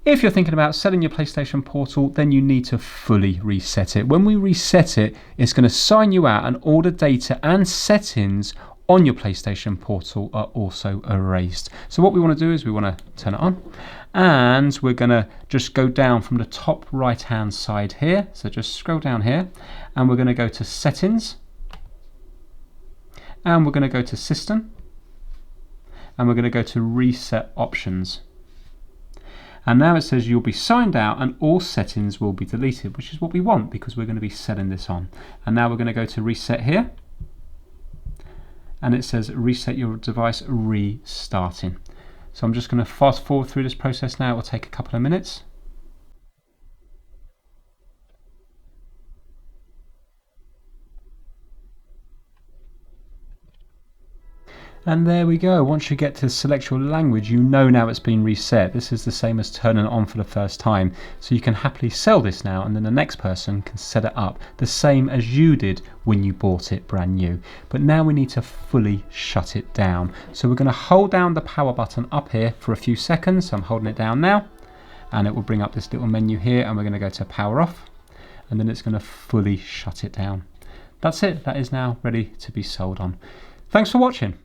If you're thinking about selling your PlayStation Portal, then you need to fully reset it. When we reset it, it's going to sign you out, and all the data and settings on your PlayStation Portal are also erased. So what we want to do is we want to turn it on, and we're going to just go down from the top right hand side here. So just scroll down here, and we're going to go to Settings, and we're going to go to System, and we're going to go to Reset Options. And now it says you'll be signed out and all settings will be deleted, which is what we want because we're going to be selling this on. And now we're going to go to Reset here, and it says reset your device, restarting. So I'm just going to fast forward through this process now. It will take a couple of minutes. And there we go. Once you get to select your language, you know now it's been reset. This is the same as turning it on for the first time. So you can happily sell this now, and then the next person can set it up the same as you did when you bought it brand new. But now we need to fully shut it down. So we're going to hold down the power button up here for a few seconds. So I'm holding it down now, and it will bring up this little menu here, and we're going to go to power off, and then it's going to fully shut it down. That's it. That is now ready to be sold on. Thanks for watching.